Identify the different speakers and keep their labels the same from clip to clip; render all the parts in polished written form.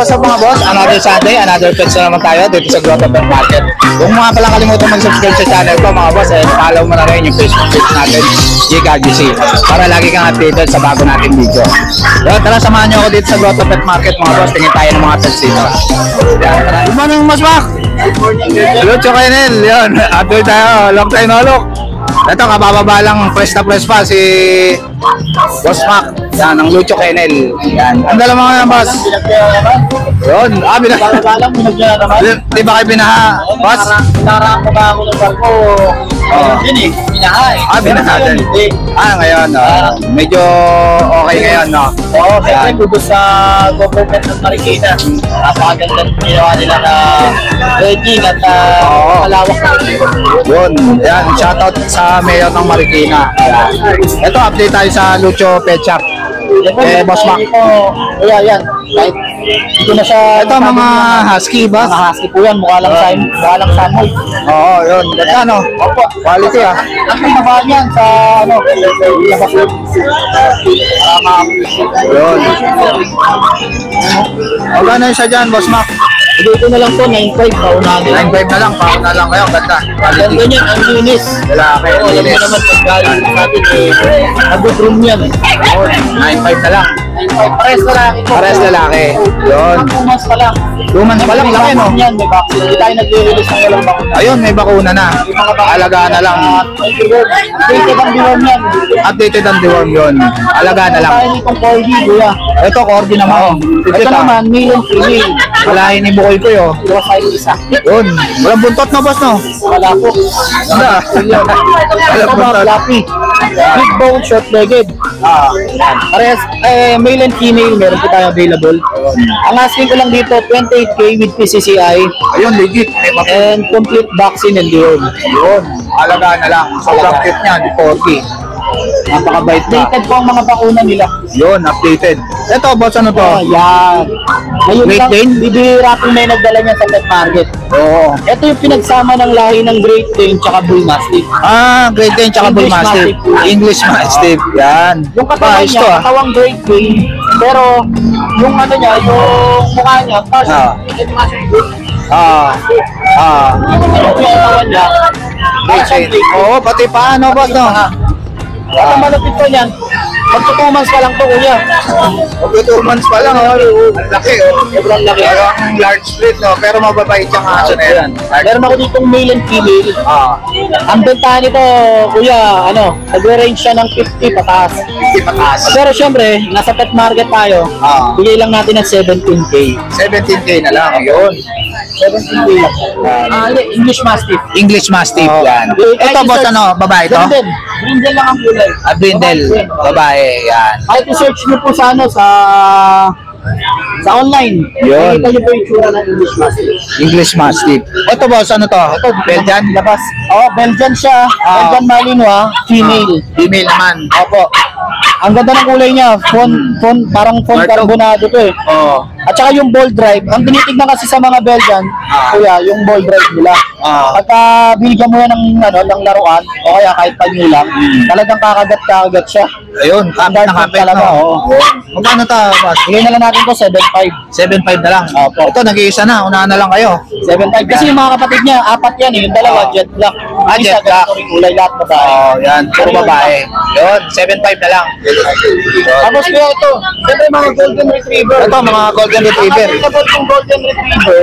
Speaker 1: what's up mga boss? Another Sunday, another pets na naman tayo dito sa Grotto Pet Market. Kung mga pala kalimutan mag-subscribe sa channel ko mga boss, follow mo na rin yung Facebook page natin, GCarGC, para lagi kang updated sa bago nating video. Yo, tara samahan nyo ako dito sa Grotto Pet Market mga boss, tingin tayo ng mga pets dito. Good morning, Mas Mac! Hello, Chokainel! Yun, update tayo, long time no look. Ito, kabababa lang, press na press pa si Boss Mac. Yan, ang Lucho Kennel. Yan. Ang dala mga yan, boss. Yun. Di ba kayo binaha, boss?
Speaker 2: Narang ko ba ako ng barko? Yun eh, binaha eh.
Speaker 1: Binaha din. Ngayon, medyo okay ngayon, no?
Speaker 2: Oo, siyempre, bubos sa government ng Marikina. Napakaganda ginawa nila na rating at malawak na.
Speaker 1: Yun. Yan, shoutout sa mayor ng Marikina. Ito, update tayo sa Lucho Pet Shop. Boss Mac.
Speaker 2: Yan. Kahit ito na siya.
Speaker 1: Ito mga husky ba?
Speaker 2: Mga husky po yan. Mukha lang samoy.
Speaker 1: Oo, yun. Ganda, no?
Speaker 2: Opo.
Speaker 1: Quality, ah.
Speaker 2: Ang pinabaan yan sa labas yun.
Speaker 1: Yun. Magkano yung siya dyan, Boss Mac?
Speaker 2: Dito na lang po, 9.5 paunahan.
Speaker 1: 9.5 na lang, pauna lang kayo. Ganda.
Speaker 2: Ganda niyan, ang linis.
Speaker 1: Lalaki,
Speaker 2: Oo, alam mo naman pag galing natin good room yan eh.
Speaker 1: 9.5 na lang.
Speaker 2: 9.5, pares lalaki po.
Speaker 1: Pares lalaki. Yun.
Speaker 2: 2 months pa lang.
Speaker 1: 2 months pa lang, laki no?
Speaker 2: Yan, may vaccine. Hindi tayo nag-release ng walang bakuna.
Speaker 1: Ayun, may bakuna na. Alagaan na lang.
Speaker 2: Updated ang deworm yan.
Speaker 1: Updated ang deworm yun. Alagaan na lang.
Speaker 2: Tayo nitong corgi, kuya.
Speaker 1: Ito, corgi naman.
Speaker 2: Ito naman, male and female.
Speaker 1: Walahin ni Bukoy ko yun.
Speaker 2: Dua size isa.
Speaker 1: Yun. Walang buntot na, boss, no?
Speaker 2: Wala po.
Speaker 1: Wala.
Speaker 2: Ito ba, fluffy. Big bone, short-legged. Parehas, male and female, meron po tayo available. Ang asking ko lang dito, 28K with PCCI.
Speaker 1: Ayun, legit.
Speaker 2: And complete vaccine and deworm.
Speaker 1: Yun. Alagaan na lang. Sobrang cute niya, di corgi. Napakabait na.
Speaker 2: Updated po ang mga bakuna nila.
Speaker 1: Yun, updated. Ito, boss, ano to?
Speaker 2: Yan. Ngayon
Speaker 1: Great
Speaker 2: lang,
Speaker 1: Dane?
Speaker 2: bibihira po may nagdala niya sa pet market.
Speaker 1: Oo.
Speaker 2: Ito yung pinagsama ng lahi ng Great Dane tsaka Bull Mastiff.
Speaker 1: Great Dane tsaka Bull
Speaker 2: English
Speaker 1: Mastiff.
Speaker 2: Mastiff.
Speaker 1: English Mastiff. Yan.
Speaker 2: Yung katawan
Speaker 1: Ayos
Speaker 2: niya,
Speaker 1: to, ah.
Speaker 2: katawang Great Dane, pero yung ano niya, yung mukha niya, parang yung katawan niya,
Speaker 1: Great Dane. Oo, pati paano, boss, no?
Speaker 2: at ang malapit pa niyan, magtutumans pa lang to, kuya.
Speaker 1: Okay, 2 months pa lang, oh. Ang laki, oh.
Speaker 2: Sobrang laki.
Speaker 1: Parang large split, no? Pero mababait siyang aso na yan.
Speaker 2: Meron ako ditong male and female. Ang bentahan nito, kuya, nagre-range siya ng 50 pataas.
Speaker 1: 50 pataas.
Speaker 2: Pero syempre, nasa pet market tayo, bigay lang natin ng 17K.
Speaker 1: 17K na lang, yun.
Speaker 2: 17K lang. English Mastiff.
Speaker 1: English Mastiff, yan. Ito, boss, babae to?
Speaker 2: Brindle. Brindle lang ang kulay.
Speaker 1: Brindle, babae, yan.
Speaker 2: Kahit i-search nyo po sa sa online.
Speaker 1: Yun.
Speaker 2: Nakita nyo po yung tsura ng English Mastiff.
Speaker 1: English Mastiff. Ito, boss, ano to? Ito, Belgian?
Speaker 2: Labas. Belgian siya. Belgian Malinois, female.
Speaker 1: Female naman.
Speaker 2: Opo. Ang ganda ng kulay niya, parang phone carbonado to eh.
Speaker 1: Oo.
Speaker 2: At saka yung ball drive, ang tinitignan kasi sa mga Belgian, kuya, yung ball drive nila. Pagka binigyan mo yan ng laruan, o kaya kahit pagnilang, talagang kakagat siya.
Speaker 1: Ayun, kapit na kapit,
Speaker 2: talaga,
Speaker 1: no? Magkano to, boss?
Speaker 2: Bigay na lang natin to 7.5.
Speaker 1: 7.5 na lang.
Speaker 2: Opo.
Speaker 1: Ito, nag-iisa na. Unahan na lang kayo.
Speaker 2: 7.5. Kasi yung mga kapatid niya, 4 yan eh. Yung dalawa, jet black.
Speaker 1: Jet black.
Speaker 2: Kulay lahat babae.
Speaker 1: Yan. Puro babae. Yun, 7.5 na lang.
Speaker 2: Tapos kaya ito, siyempre mga golden retriever.
Speaker 1: Ito, mga golden retriever.
Speaker 2: Ang available yung golden retriever,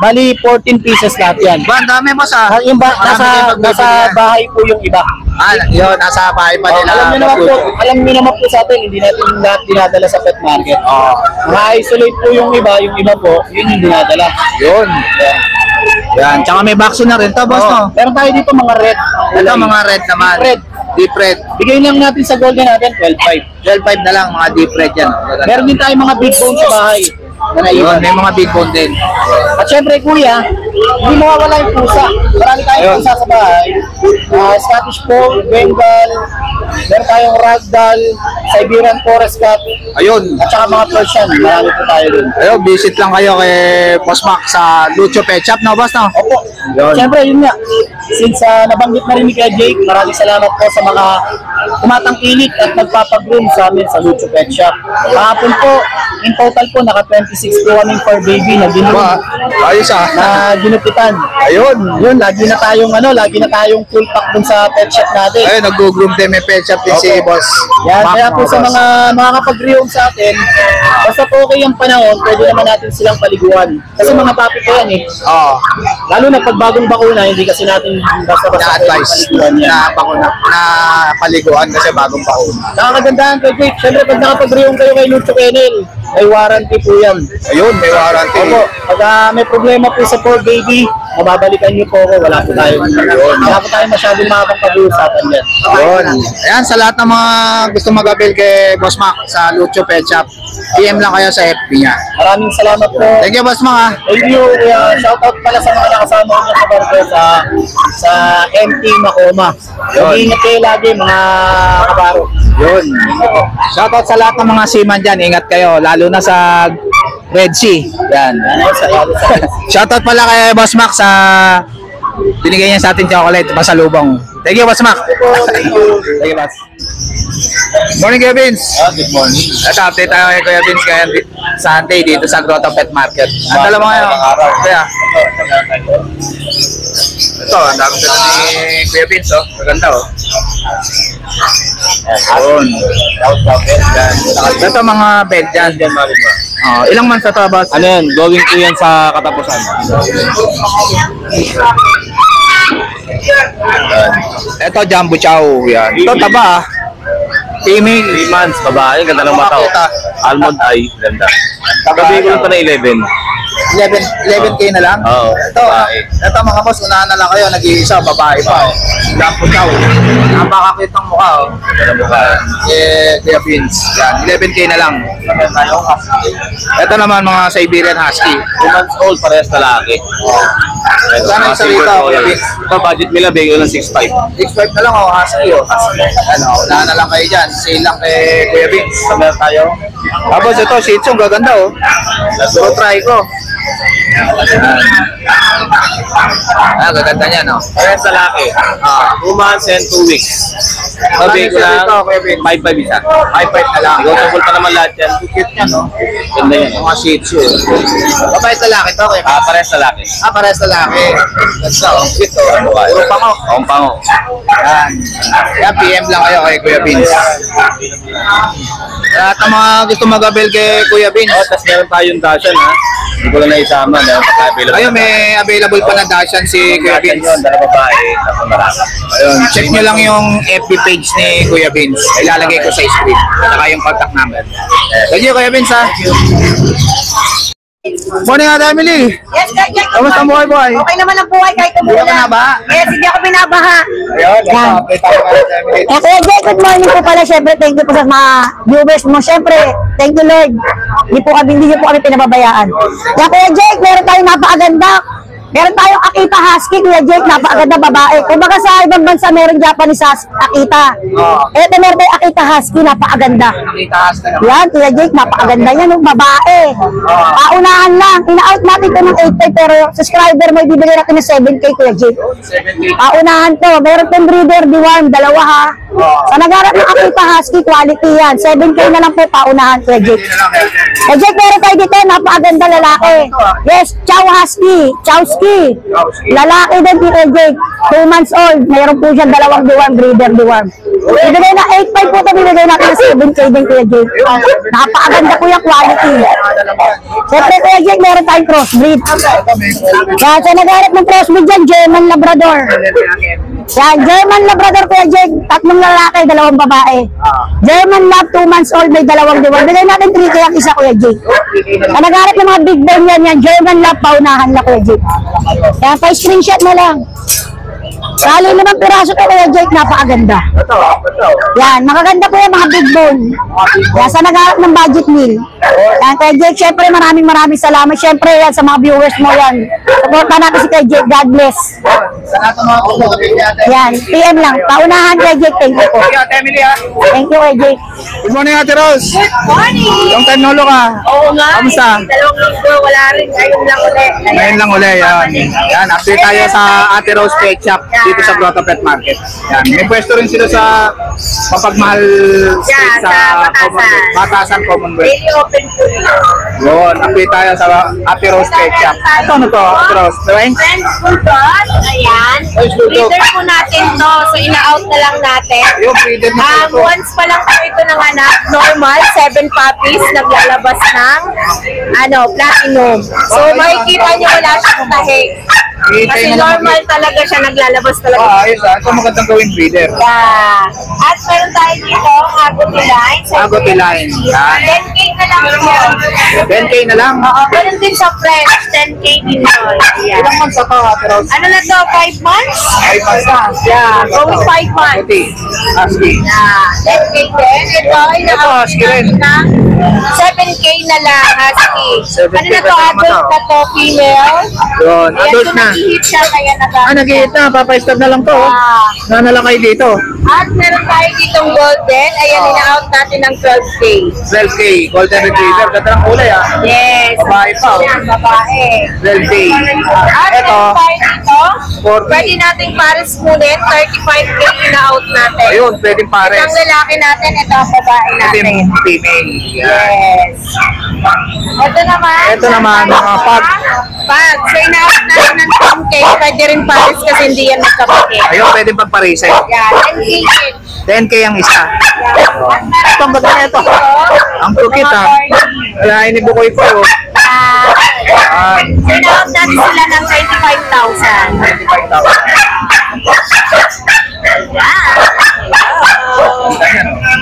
Speaker 2: bali 14 pieces lahat yan.
Speaker 1: Ba, ang dami, boss, ah.
Speaker 2: Yung nasa bahay po yung iba.
Speaker 1: Yun, nasa bahay pa nila.
Speaker 2: Alam niyo naman po sa atin, hindi natin lahat dinadala sa pet market. Ma-isolate po yung iba po, yun yung dinadala.
Speaker 1: Yun. Yan, tsaka may vaccine na rin to, boss, no?
Speaker 2: Meron tayo dito mga red.
Speaker 1: Ito, mga red naman. Deep red.
Speaker 2: Bigay lang natin sa golden natin, 12.5.
Speaker 1: 12.5 na lang, mga deep red yan.
Speaker 2: Meron din tayo mga big bone sa bahay.
Speaker 1: Yun, may mga big bone din.
Speaker 2: At syempre kuya, hindi mawawala yung pusa. Marami tayong
Speaker 1: Ayun.
Speaker 2: pusa sa bahay. Scottish Fold, Bengal, meron tayong Ragdoll, Siberian Forest Cat,
Speaker 1: Ayun.
Speaker 2: at saka mga Persian. Marami po tayo dun.
Speaker 1: Ayun, visit lang kayo kay Boss Mac sa Lucho Pet Shop, no, boss, no?
Speaker 2: Opo.
Speaker 1: Yun.
Speaker 2: Siyempre, yun nga. Since nabanggit na rin ni Kuya Jake, maraming salamat po sa mga tumatangkilik at nagpapag-groom sa amin sa Lucho Pet Shop. Kahapon po, in total po, naka 26 po kaming for baby na
Speaker 1: Ba, ayos ah.
Speaker 2: na ginupitan.
Speaker 1: Ayun.
Speaker 2: Yun, lagi na tayong full pack dun sa pet shop natin.
Speaker 1: Ayun, nag-groom din, may pet shop din si
Speaker 2: Opo.
Speaker 1: Boss
Speaker 2: Yan,
Speaker 1: Mac,
Speaker 2: kaya po sa
Speaker 1: boss.
Speaker 2: mga kapag-rehome sa atin, basta po okay ang panahon, pwede naman natin silang paliguan. Kasi mga papi po yan eh.
Speaker 1: Oo.
Speaker 2: Lalo na pag bagong bakuna, hindi kasi natin basta-basta
Speaker 1: Na-advise
Speaker 2: paliguan yan.
Speaker 1: na paliguan kasi bagong pauna.
Speaker 2: Saka kagandahan kay Jake, syempre pag nakapag-rehome kayo kay Lucho Kennel, may warranty po yan.
Speaker 1: Ayun, may warranty.
Speaker 2: Opo, pag may problema po sa poor baby, mababalikan niyo po ako, wala po tayo. Wala po tayo masyadong mahabang pag-uusapan yan.
Speaker 1: Ayun. Ayan, sa lahat ng mga gusto mag-avail kay Boss Mac sa Lucho Pet Shop, PM lang kayo sa FB niya.
Speaker 2: Maraming salamat po.
Speaker 1: Thank you, Boss Mac, ah.
Speaker 2: Thank you. Shoutout pala sa mga nakasama ko sa barko sa MT Macoma. Mag-iingat kayo lagi mga kabaro.
Speaker 1: Yun. Shoutout sa lahat ng mga seaman dyan. Ingat kayo, lalo na sa Red Sea. Yan. Shoutout pala kay Boss Mac sa binigay niya sa atin chocolate, pasalubong. Thank you, Boss Mac.
Speaker 2: Thank you.
Speaker 1: Thank you, Boss. Morning, Kuya Vince.
Speaker 2: Good morning.
Speaker 1: Ito, update tayo kay Kuya Vince ngayon Sunday dito sa Grotto Pet Market. Ang dala mo ngayon. Kaya, ito, ang dami dala ni Kuya Vince, oh. Maganda, oh. Ayun. Ito, mga Belgian. Oh, ilang months na ito, boss?
Speaker 2: Ano yan? Going to yan sa katapusan.
Speaker 1: Ito, Jumbo Chow. Yan. Ito, taba, ah. Timing.
Speaker 3: 3 months, babae, ganda ng mata.
Speaker 1: Makita.
Speaker 3: Almond eye, ganda. Gabi ko lang ito na 11.
Speaker 1: 11K na lang?
Speaker 3: Oo,
Speaker 1: Ito,
Speaker 3: babae.
Speaker 1: ito mga boss, unahan na lang kayo. Nag-iisa, babae pa. Jumbo Chow. Napakakit ang mukha, oh.
Speaker 3: Ganda mukha.
Speaker 1: Kuya Vince. Yan, 11K na lang. Ito naman mga Siberian Husky.
Speaker 3: 2 months old, parehas lalaki. Ito,
Speaker 1: Saan ang
Speaker 3: mga
Speaker 1: salita,
Speaker 3: silver
Speaker 1: Kuya
Speaker 3: color.
Speaker 1: Vince?
Speaker 3: Ito, budget nila, bigay ko lang 6'5".
Speaker 1: 6.5 na lang, oh, Husky, oh. Ano, unahan na lang kayo dyan. Sale lang kay Kuya Vince.
Speaker 3: Meron tayo.
Speaker 1: Tapos ito, Shih Tzu, gaganda, oh. So, try ko. Ah, gaganda niya, no?
Speaker 3: Parehas lalaki. 2 months and 2 weeks. Ito, bigay ko lang 5'5" isa.
Speaker 1: 5.5 na lang.
Speaker 3: Negotiable pa naman lahat yan.
Speaker 1: Cute niya, no?
Speaker 3: Ganda yan.
Speaker 1: Mga Shih Tzu. Babae lalaki to, Kuya Vince.
Speaker 3: Parehas lalaki.
Speaker 1: Ah, parehas lalaki. Ganda, oh. Cute, oh. Puro pango.
Speaker 3: Ang pango.
Speaker 1: Yan. Yan, PM lang kayo kay Kuya Vince. At ang mga gusto mag-avail kay Kuya Vince,
Speaker 3: Oh, tapos meron tayong dashan, ha? Hindi ko lang naisama. Meron pa tayo available.
Speaker 1: ayun, may available pa na dashan si Kuya
Speaker 3: Dashan
Speaker 1: Vince.
Speaker 3: yun, dala babae, tapos marami.
Speaker 1: Ayun, check nyo lang yung FB page ni Kuya Vince. Ilalagay ko sa screen. Saka yung contact number. Thank you, Kuya Vince, ha? Morning, Ate Emily.
Speaker 4: Yes, Kaya Jack.
Speaker 1: Kamusta ang buhay?
Speaker 4: Okay naman ang buhay kahit
Speaker 1: Hindi ka
Speaker 4: umulan.
Speaker 1: binabaha?
Speaker 4: Yes, hindi ako binabaha.
Speaker 1: Ayun, nasa-update ako kay Ate Emily.
Speaker 4: Kuya Jack, good morning po pala. Siyempre, thank you po sa mga viewers mo. Siyempre, thank you Lord. Hindi niyo po kami pinababayaan. Kaya Kuya Jack, meron tayong napakaganda. Meron tayong Akita Husky, Kuya Jake, napakaganda babae. Kumbaga sa ibang bansa, meron Japanese Akita. Ito meron tayong Akita Husky, napakaganda.
Speaker 1: Itaas na naman.
Speaker 4: Yan, Kuya Jake, napakaganda yan, yung babae. Paunahan lang, ina-out natin ito ng 8.5 pero subscriber mo, ibibigay natin ng 7K, Kuya Jake.
Speaker 1: 7K.
Speaker 4: Paunahan to, meron tong breeder, deworm, dalawa ha. Sa nagharap ng Akita Husky, quality yan. 7K na lang po, paunahan, Kuya Jake. Kuya Jake, meron tayo dito, napakaganda lalaki. Yes, Chow Husky, Chowski. Lalaki din, Kuya Jake. 2 months old, meron po siya dalawang deworm, breeder, deworm. Ibigay na 8.5 po ito, bibigay natin ng 7K din, Kuya Jake. Napakaganda po yung quality. Siyempre, Kuya Jake, meron tayong crossbreed. Yan, sa nagharap ng crossbreed dyan, German Labrador. Yan, German Labrador, Kuya Jake. 3 lalaki, 2 babae. German Lab, 2 months old, may 2 deworm. Bigay natin 3K ang isa, Kuya Jake. Sa nagharap ng mga big bone yan, yan, German Lab, paunahan na, Kuya Jake. Yan, pa-screenshot na lang. Bali, 5 piraso to Kuya Jake, napakaganda.
Speaker 2: Ito.
Speaker 4: Yan, makaganda po yan, mga big bone. Yan, sa naghahanap ng budget meal. Yan, Kuya Jake, syempre maraming salamat. Syempre yan, sa mga viewers mo yan. Supportan natin si Kuya Jake, God bless.
Speaker 1: Sa lahat ng mga pumunta natin.
Speaker 4: Yan, PM lang. Paunahan Kuya Jake, thank you po.
Speaker 1: Ate Emily ha.
Speaker 4: Thank you Kuya Jake.
Speaker 1: Good morning Ate Rose.
Speaker 5: Good morning!
Speaker 1: Long time no look ha.
Speaker 5: Oo nga.
Speaker 1: Kamusta?
Speaker 5: Dalawang linggo, wala rin. Ngayon lang ulit.
Speaker 1: Ngayon lang uli, yan. Yan, update tayo sa Ate Rose Pet Shop dito sa Grotto Pet Market. Yan, may pwesto rin sila sa mapagmahal street
Speaker 5: sa Batasan.
Speaker 1: Batasan Commonwealth.
Speaker 5: Daily open po nila.
Speaker 1: Yun, update tayo sa Ate Rose Pet Shop. Ito ano to, Ate Rose? Drawing?
Speaker 5: Friends Bulldog. Ayan.
Speaker 1: Ay, Bulldog.
Speaker 5: Breeder po natin to. So, ina-out na lang natin.
Speaker 1: Yung breeder na ito.
Speaker 5: Once pa lang po ito ng anak, normal, 7 puppies, naglalabas ng platinum. So, makikita nyo wala siyang tahi. Kasi normal talaga siya, naglalabas talaga.
Speaker 1: Ayos ha, ito magandang gawing breeder.
Speaker 5: Yeah. At meron tayo dito, Agouti Line.
Speaker 1: Agouti Line. Yan.
Speaker 5: 10K na lang po.
Speaker 1: 10K na lang.
Speaker 5: Oo, meron din sa French, 10K din yun. Ayan.
Speaker 1: Ilang months ito Ate Rose?
Speaker 5: Ano na to, 5 months?
Speaker 1: 5 months na.
Speaker 5: Yeah, going 5 months.
Speaker 1: Agouti. Husky.
Speaker 5: Yeah, 10K din. Ito,
Speaker 1: Ito, husky rin.
Speaker 5: 7K na lang, husky.
Speaker 1: 7K
Speaker 5: Ano na to,
Speaker 1: pa naman
Speaker 5: adult
Speaker 1: to.
Speaker 5: na to, female.
Speaker 1: Yun,
Speaker 5: Ayan,
Speaker 1: adult
Speaker 5: so
Speaker 1: na.
Speaker 5: nag-hit siya, kaya
Speaker 1: Nag-iit na, papa-stop na lang to.
Speaker 5: Ah.
Speaker 1: Na lang kayo dito.
Speaker 5: At meron tayo ditong golden. Ayan, ina-out natin ng 12K.
Speaker 1: 12K, Golden Retriever. Ganda ng kulay ah.
Speaker 5: Yes.
Speaker 1: Babae pa, oh.
Speaker 5: Yan, babae.
Speaker 1: 12K.
Speaker 5: At
Speaker 1: Ito,
Speaker 5: meron tayo dito.
Speaker 1: 40.
Speaker 5: Pwede nating pares ngunit. 35K ina-out natin.
Speaker 1: Ayun, pwedeng pares.
Speaker 5: Ito ang lalaki natin. Ito ang babae
Speaker 1: Ito
Speaker 5: natin.
Speaker 1: yung female.
Speaker 5: Yes. Ito naman.
Speaker 1: Ito naman, mga pug.
Speaker 5: Pag. So, ina-out natin ng 10K. Pwede rin pares kasi hindi yan magkapatid.
Speaker 1: Ayun, pwedeng pagparisay.
Speaker 5: Yan. 10K din.
Speaker 1: 10K ang isa.
Speaker 5: Yan.
Speaker 1: Ito, ang ganda na ito. Ang cute ah. Kaya inibukoy po. Oh.
Speaker 5: Ina-out natin sila ng 25,000.
Speaker 1: 25,000.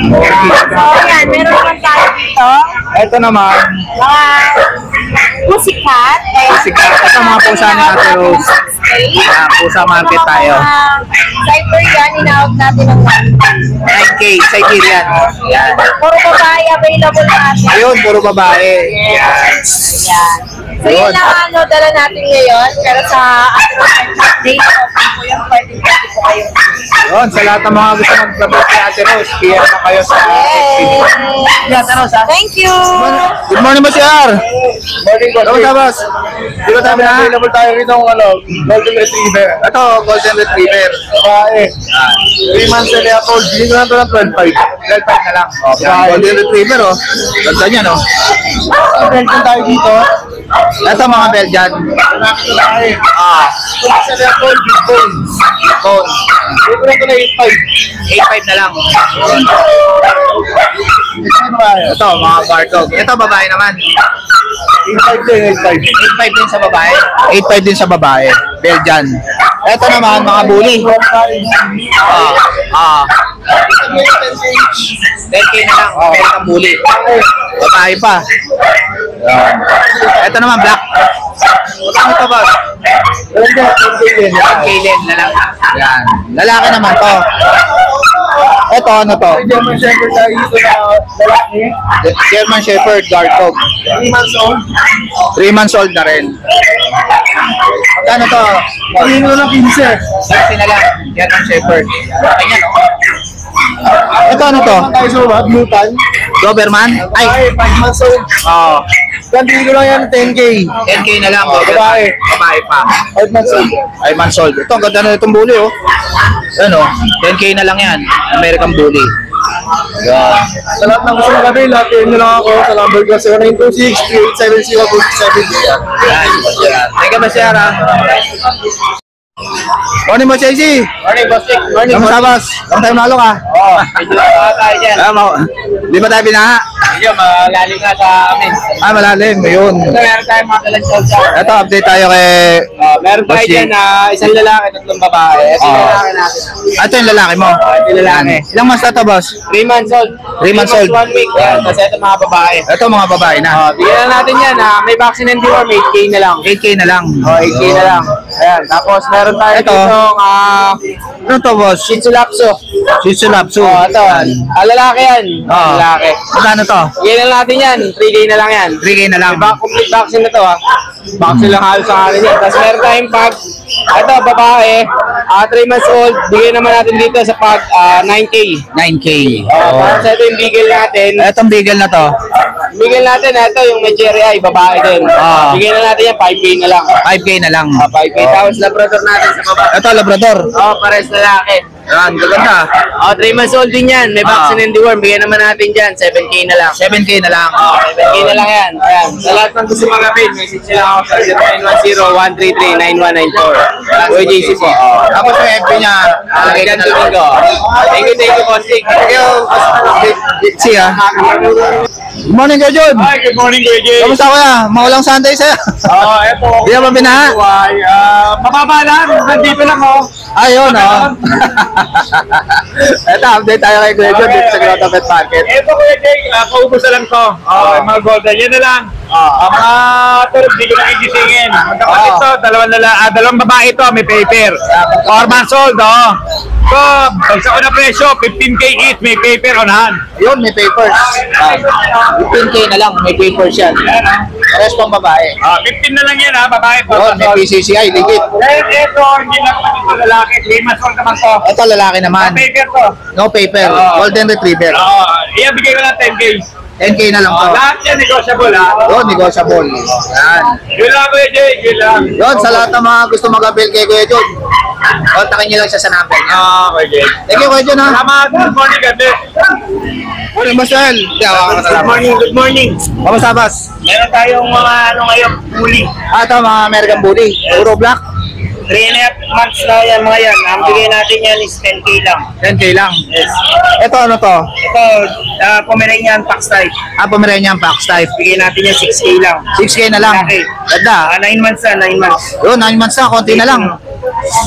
Speaker 5: So, yan. Meron naman tayo dito.
Speaker 1: Ito naman,
Speaker 5: Mga pussycat.
Speaker 1: Ito mga pusa ni Ate Rose. Pusa market tayo.
Speaker 5: Cyber yan. Ina-out natin ng
Speaker 1: 9K, Siberian. Yan.
Speaker 5: puro babae available natin.
Speaker 1: Ayun, puro babae. Yan.
Speaker 5: Yan. So, yun lang dala natin ngayon. Pero sa day open po yung pwede po kayo.
Speaker 1: Yun, sa lahat ng mga gusto mag-vlog kay Ate Rose, PM na kayo sa Ate Rose ha.
Speaker 5: Thank you!
Speaker 1: Good morning ba si R?
Speaker 2: Morning, boss.
Speaker 1: Kamusta boss? Dito tayo na.
Speaker 2: Available tayo rito ng Golden Retriever.
Speaker 1: Ito, Golden Retriever.
Speaker 2: Babae. 3 months na niya old. Hindi ko na ito ng 12.5.
Speaker 1: 12 na lang. Yan, Golden Retriever oh. Ganda niya no.
Speaker 2: Belgian tayo dito.
Speaker 1: Ito mga Belgian.
Speaker 2: Babae. 3 months na niya old. Big bones.
Speaker 1: Bone.
Speaker 2: Hindi ko na ito na
Speaker 1: 8.5 na lang. Ito, mga guard dog. Ito, babae naman.
Speaker 2: 8.5 din, 8.5.
Speaker 1: 8.5 din sa babae. 8.5 din sa babae. Belgian. Ito naman, mga bully. 10K na lang. American bully. Babae pa. Yan. Ito naman, black. Ano ito ba? 10K din na lang. Yan. Lalaki naman to. Ito, ano to?
Speaker 2: German Shepherd tayo dito na lalaki.
Speaker 1: German Shepherd Guard Dog.
Speaker 2: 3 months old.
Speaker 1: 3 months old na rin. Ano to?
Speaker 2: Hindi ko lang 15.
Speaker 1: 16 na lang. German Shepherd. Kanya no? Ito ano to?
Speaker 2: Tayo sa Blue Tan.
Speaker 1: Doberman? Ay,
Speaker 2: 5 months old.
Speaker 1: oo.
Speaker 2: Hindi ko lang yan 10K.
Speaker 1: 10K na lang.
Speaker 2: Babae.
Speaker 1: Babae pa.
Speaker 2: 5 months old.
Speaker 1: 5 months old. Ito, ang ganda na itong bully oh. Ano? 10K na lang yan. American bully. Yan.
Speaker 2: Sa lahat ng gusto ng kabila, PM nyo lang ako sa number ko 0926-3870-270.
Speaker 1: Yan. Thank you, Masyara. Morning, Boss JC.
Speaker 3: Morning, boss. Morning,
Speaker 1: Kamusta, boss? Long time nalo ka?
Speaker 3: Oo, medyo tayo dyan.
Speaker 1: Di ba tayo binaha?
Speaker 3: Medyo malalim nga sa amin.
Speaker 1: Malalim. Ayun.
Speaker 3: Ito, meron tayong mga dalang chow.
Speaker 1: Ito, update tayo kay...
Speaker 3: Meron tayo
Speaker 1: Boss Jay.
Speaker 3: dyan na isang lalaki, tatlong babae. Ito yung lalaki natin.
Speaker 1: Ito yung lalaki mo.
Speaker 3: Ito yung lalaki.
Speaker 1: Ilang months na to, boss?
Speaker 3: 3 months old.
Speaker 1: 3 months old.
Speaker 3: 1 week. Yan. Tapos ito mga babae.
Speaker 1: Ito, mga babae na.
Speaker 3: Bigyan na natin yan. May vaccine and deworm, 8K na lang.
Speaker 1: 8K na lang.
Speaker 3: 8K na lang. Ayan, tapos meron tayo
Speaker 1: Ito.
Speaker 3: dito,
Speaker 1: Ano to, boss?
Speaker 3: Shih Tzu Lapso.
Speaker 1: Shih Tzu Lapso.
Speaker 3: Oh, ito. Lalaki yan.
Speaker 1: Oo.
Speaker 3: Lalaki.
Speaker 1: Magkano to?
Speaker 3: Bigyan na natin yan. 3K na lang yan.
Speaker 1: 3K na lang.
Speaker 3: Complete vaccine na to ha. Vaccine lang halos sa akin yan. Tapos meron tayong pag, ito babae, 3 months old, bigyan naman natin dito sa pag 9K.
Speaker 1: 9K.
Speaker 3: Tapos ito yung bigel natin.
Speaker 1: Etong bigel na to.
Speaker 3: Bigyan natin ito yung may cherry eye, babae din. Bigyan na natin yan, 5K na lang.
Speaker 1: 5K na lang.
Speaker 3: 5K. Tapos Labrador natin sa baba.
Speaker 1: Ito, Labrador.
Speaker 3: Pares lalaki.
Speaker 1: Yan, gaganda.
Speaker 3: 3 months old din yan. May vaccine and deworm. Bigyan naman natin dyan, 7K na lang.
Speaker 1: 7K na lang.
Speaker 3: 7K na lang yan. Ayan. Sa lahat ng gusto mag-avail, message nila ako sa 0910-133-9194. Kuya JC po.
Speaker 1: Tapos yung FB niya, lalagay ko
Speaker 3: Again,
Speaker 1: na lang.
Speaker 3: Domingo. Thank you, bossing.
Speaker 1: Thank you. See ya. Good morning, Kuya Jun.
Speaker 3: Hi, good morning, Kuya Jay.
Speaker 1: Kamusta kuya? Maulang Sunday sa'yo.
Speaker 3: Eto.
Speaker 1: Di ka ba binaha?
Speaker 3: Mababa lang. Nandito lang ako.
Speaker 1: Ayun, oh. Ito, update tayo kay Kuya Jun dito sa Grotto Pet Market.
Speaker 3: Eto, Kuya Jay. Paubos na lang to. Mga golden. Yan na lang. Mga turog, di ko nakigisingin. Magkakapit to. Dalawang babae to. May paper. 4 months old, oh. So, bagsak ko na presyo. 15K each. May paper on hand.
Speaker 1: Yun, may papers. 15K na lang, may papers yan. Pares pang babae.
Speaker 3: 15 na lang yan, ha. Babae.
Speaker 1: Yun, may PCCI, ligit.
Speaker 3: Then, ito, hindi lang naman ito lalaki. 3 months old naman to.
Speaker 1: Ito, lalaki naman.
Speaker 3: Paper to.
Speaker 1: No paper. Golden Retriever.
Speaker 3: Ibigay ko lang 10K.
Speaker 1: 10K na lang to.
Speaker 3: Lahat yan negotiable, ha.
Speaker 1: Yun, negotiable. Yan.
Speaker 3: Yun lang, Kuya Jay. Yun lang.
Speaker 1: Yun, sa lahat ng mga gusto mag-avail kay Kuya Jun, kontakin nyo lang siya sa number niya.
Speaker 3: Kuya Jay.
Speaker 1: Thank you, Kuya Jun, ha?
Speaker 3: Salamat. Good morning, God bless.
Speaker 1: Morning, Basel.
Speaker 3: Good morning, good morning.
Speaker 1: Kamusta, Bas?
Speaker 3: Meron tayong mga ngayon, bully.
Speaker 1: Ito, mga American Bully. Puro black.
Speaker 3: 3.5 months na yan, mga yan. Ang bigay natin yan is 10K lang.
Speaker 1: 10K lang.
Speaker 3: Yes.
Speaker 1: Ito, ano to?
Speaker 3: Ito, Pomeranian Pax type.
Speaker 1: Pomeranian Fox type.
Speaker 3: Bigay natin yan 6K lang.
Speaker 1: 6K na lang.
Speaker 3: Okay.
Speaker 1: Ganda.
Speaker 3: 9 months na, 9 months.
Speaker 1: Yun, 9 months na. Konti na lang.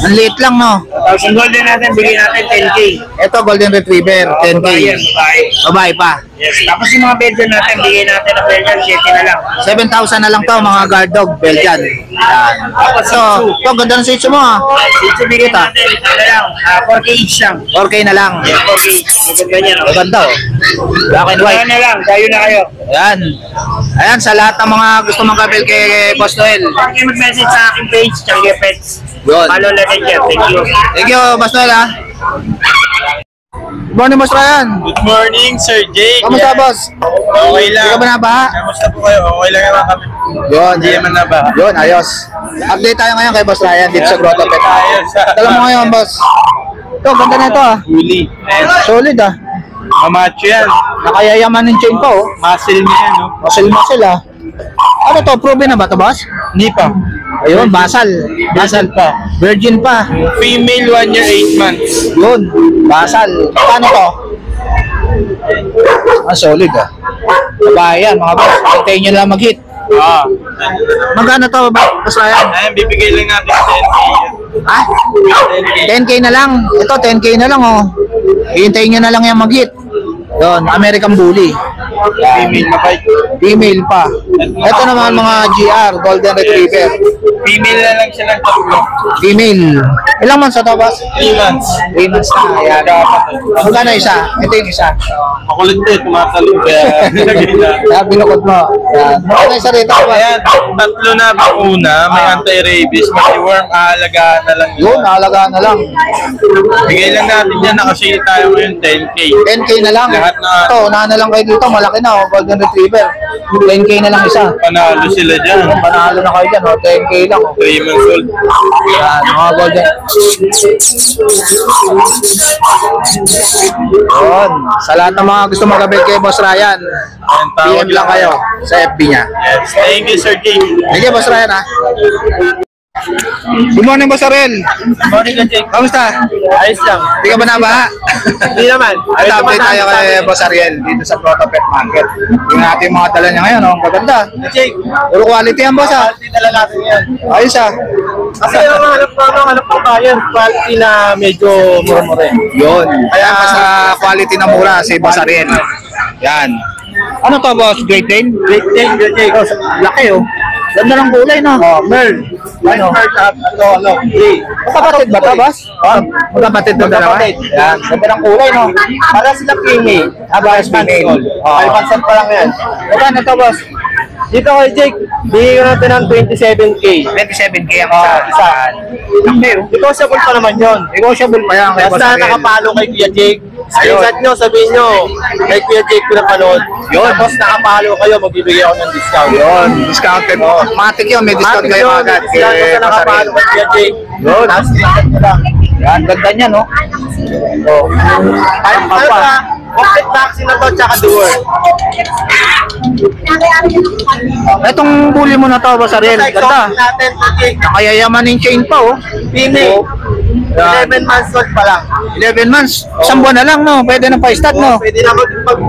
Speaker 1: Ang liit lang, no?
Speaker 3: Tapos yung golden natin, bigay natin 10K.
Speaker 1: Ito, Golden Retriever. 10K.
Speaker 3: Babae yan, babae.
Speaker 1: Babae pa.
Speaker 3: Yes. Tapos yung mga Belgian natin, bigay natin ng Belgian, 7 na lang.
Speaker 1: 7,000 na lang to, mga guard dog, Belgian. Yan. So, ito, ganda ng sitio mo, ha?
Speaker 3: Dito bigay natin, ano lang, 4K each lang.
Speaker 1: 4K na lang.
Speaker 3: 4K each. Maganda niya, no?
Speaker 1: Maganda, oh. Black and white.
Speaker 3: Kaya na lang, tayo na kayo.
Speaker 1: Yan. Ayan, sa lahat ng mga gusto mag-avail kay Boss Noel.
Speaker 3: Huwag kayo mag-message sa aking page, Changi Pets.
Speaker 1: Yun.
Speaker 3: Follow na rin dyan. Thank you.
Speaker 1: Thank you, Boss Noel, ha? Good morning, Boss Ryan.
Speaker 3: Good morning, Sir Jake.
Speaker 1: Kamusta, Boss?
Speaker 3: Okay
Speaker 1: Hindi ka ba nabaha?
Speaker 3: Kamusta po kayo? Okay lang naman kami.
Speaker 1: Yun.
Speaker 3: Hindi naman nabaha.
Speaker 1: Yun, ayos. Update tayo ngayon kay Boss Ryan dito sa Grotto Pet. Dala mo ngayon, Boss. Ito, ganda na ito, ah.
Speaker 3: Huli.
Speaker 1: Solid, ah.
Speaker 3: Mamacho yan.
Speaker 1: Nakayayaman ng chain pa, oh.
Speaker 3: Muscle niya, no?
Speaker 1: Muscle, ah. Ano to? Proven na ba ito, Boss?
Speaker 3: Hindi pa.
Speaker 1: Ayun, basal.
Speaker 3: Basal pa.
Speaker 1: Virgin pa.
Speaker 3: Female, 1 year, 8 months.
Speaker 1: Yun, basal. Paano to? Solid, ah. Babae yan, mga boss. Hintayin nyo lang mag-hit. Magkano to, Boss Ryan?
Speaker 3: Ayun, bibigay lang natin 10K.
Speaker 1: Ha? 10K na lang. Ito, 10K na lang, oh. Hintayin nyo na lang yung mag-hit. Yun, American Bully.
Speaker 3: Female, mabait.
Speaker 1: Female pa. Ito naman mga GR, Golden Retriever.
Speaker 3: Female na lang siya ng tatlo.
Speaker 1: Female. Ilang months na to, boss?
Speaker 3: 3 months.
Speaker 1: 3 months na. Ayan. Magkano isa? Ito yung isa.
Speaker 3: Makulit to, tumatalong kaya nilagay na.
Speaker 1: Kaya binukod mo. Ayan. Magkano isa rito, boss?
Speaker 3: Ayan, tatlo na bakuna, may anti-rabies, may worm, aalagaan na lang
Speaker 1: Yun, naalagaan na lang.
Speaker 3: Bigay lang natin yan, nakasale tayo ngayon 10K.
Speaker 1: 10K na lang.
Speaker 3: Lahat na
Speaker 1: Ito, unahan na lang kayo dito. Malaki na, oh. Golden Retriever. 10K na lang isa.
Speaker 3: panalo sila dyan.
Speaker 1: Panalo na kayo dyan, oh. 10K lang, oh.
Speaker 3: 3 months old.
Speaker 1: Ayan, mga golden. Yun. Sa lahat ng mga gusto mag-avail kay Boss Ryan,
Speaker 3: Ayan, tawag
Speaker 1: PM lang kayo sa FB niya.
Speaker 3: Yes, thank you, Sir Jake.
Speaker 1: Thank you, Boss Ryan, ha. Good morning, Boss Ariel.
Speaker 3: Morning ka, Jake.
Speaker 1: Kamusta?
Speaker 3: Ayos lang.
Speaker 1: Hindi ka ba nabaha?
Speaker 3: Hindi naman.
Speaker 1: At update tayo kay Boss Ariel dito sa Grotto Pet Market. Yung natin yung mga dala niya ngayon, oh. Ang gaganda.
Speaker 3: Jake,
Speaker 1: Puro quality yan, boss, ha.
Speaker 3: quality dala natin yan.
Speaker 1: Ayos, ha.
Speaker 3: Kasi yung hanap ko tayo, quality na medyo mura-mura.
Speaker 1: Yun. Kaya nga sa quality na mura si Boss Ariel. Yan. Ano to, boss? Great Dane?
Speaker 3: Great Jake, Great Jake.
Speaker 1: Laki, oh. Ganda ng kulay, no?
Speaker 2: Oh, Merl.
Speaker 1: Ano?
Speaker 2: Gray.
Speaker 1: Magkapatid ba ito, boss? Magkapatid na dalawa?
Speaker 2: Magkapatid. Yan. Ganda ng kulay, no? Para sila female.
Speaker 1: Para female.
Speaker 2: 5 months old pa lang yan.
Speaker 1: Magkano ito, boss?
Speaker 2: Dito kay Jake, bigyan natin ng 27K.
Speaker 1: 27K ang
Speaker 2: Isa.
Speaker 1: Okay.
Speaker 2: Negotiable pa naman yun.
Speaker 1: Negotiable pa yan. kay Boss
Speaker 2: Basta
Speaker 1: Ariel.
Speaker 2: nakapalo kay Kuya Jake. Screenshot nyo, sabihin nyo, kay Kuya Jake ko napanood.
Speaker 1: Yun.
Speaker 2: Tapos nakapalo kayo, magbibigay ako ng discount.
Speaker 1: Yun, discounted. Matik yun, may discount
Speaker 2: Matik
Speaker 1: kayo
Speaker 2: yun,
Speaker 1: agad.
Speaker 2: discount
Speaker 1: kay
Speaker 2: basta
Speaker 1: Boss
Speaker 2: nakapalo
Speaker 1: Ariel.
Speaker 2: kay Kuya Jake.
Speaker 1: Yun.
Speaker 2: Tapos screenshot nyo lang.
Speaker 1: Yan, ganda niya, no?
Speaker 2: Ano pa? Complete vaccine na to, tsaka doer.
Speaker 1: Itong bully mo na to, Boss Ariel. Ganda.
Speaker 2: Natin, Jake.
Speaker 1: Nakayayamanin chain pa, oh.
Speaker 2: Female.
Speaker 1: Yan.
Speaker 2: 11 months old pa lang.
Speaker 1: 11 months. Isang buwan na lang, no? Pwede na pa-start, no?
Speaker 2: Pwede na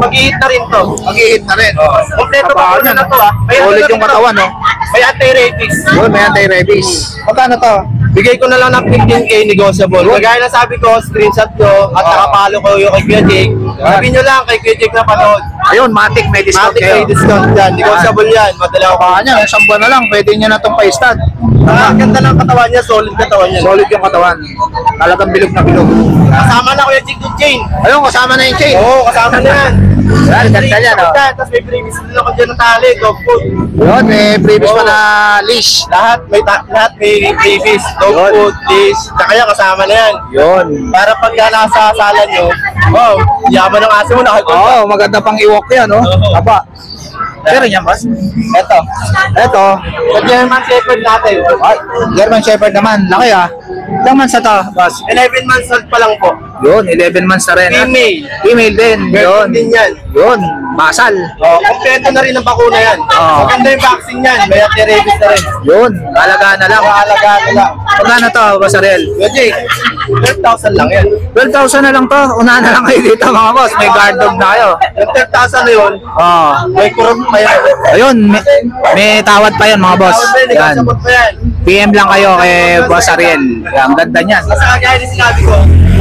Speaker 2: mag-i-hit na rin to.
Speaker 1: Mag-i-hit na rin.
Speaker 2: Kompleto pa na to, ah.
Speaker 1: Solid yung katawan, no?
Speaker 2: May anti-rabies.
Speaker 1: Yun, may anti-rabies. Magkano to?
Speaker 2: Bigay ko na lang ng 15K negotiable. Kagaya na sabi ko, screenshot ko at nakapalo ko yung kay Kuya Jake. Sabihin nyo lang kay Kuya Jake na panood.
Speaker 1: Ayun, Matic, may discount
Speaker 2: Matik
Speaker 1: kayo.
Speaker 2: may discount yan. Negotiable yan. Madala ko.
Speaker 1: Baka niya, isang buwan na lang, pwede niya na itong pa-start.
Speaker 2: Ang ganda ng katawan niya, solid katawan niya.
Speaker 1: Solid yung katawan. Talagang bilog na bilog.
Speaker 2: Kasama na Kuya Jake yung chain.
Speaker 1: Ayun, kasama na yung chain.
Speaker 2: Oo, kasama na yan.
Speaker 1: Yan, ganda niya, no?
Speaker 2: Tapos may previous din ako dyan ng tali, dog food.
Speaker 1: Yun, may previous pa na leash.
Speaker 2: Lahat may previous, dog
Speaker 1: Yun.
Speaker 2: food, leash. Tsaka yan, kasama na yan.
Speaker 1: Yun.
Speaker 2: Para pagka nasa sala nyo, oh, yaman ng aso mo, nakagod.
Speaker 1: Oo, maganda pang iwalk yan, no?
Speaker 2: Oo.
Speaker 1: Aba. Pero yan, boss.
Speaker 2: Ito.
Speaker 1: Ito.
Speaker 2: Sa German Shepherd natin.
Speaker 1: Ay, German Shepherd naman. Laki, ah. Ilang months na to, boss?
Speaker 2: 11 months old pa lang po.
Speaker 1: Yun, 11 months na rin. ah.
Speaker 2: Female.
Speaker 1: Female din. Yun.
Speaker 2: Virgin din yan.
Speaker 1: Yun, basal.
Speaker 2: Oh, kompleto na rin ang bakuna yan.
Speaker 1: Oo.
Speaker 2: Maganda yung vaccine yan. May anti-rabies na rin.
Speaker 1: Yun, alagaan na lang.
Speaker 2: Nakahalagaan na lang.
Speaker 1: Magkano to, Boss Ariel?
Speaker 2: Kuya Jake, 12,000 lang yan.
Speaker 1: 12,000 na lang to. Unahan na lang kayo dito, mga boss. May guard dog na kayo.
Speaker 2: Yung 10,000 na yun,
Speaker 1: Oh.
Speaker 2: may kurot pa yan.
Speaker 1: Ayun, may tawad pa yan, mga boss.
Speaker 2: Tawad din,
Speaker 1: Yan.
Speaker 2: negotiable pa yan.
Speaker 1: PM lang kayo kay Boss Ariel. Yan, ang ganda niyan.
Speaker 2: Basta kagaya din sinabi ko,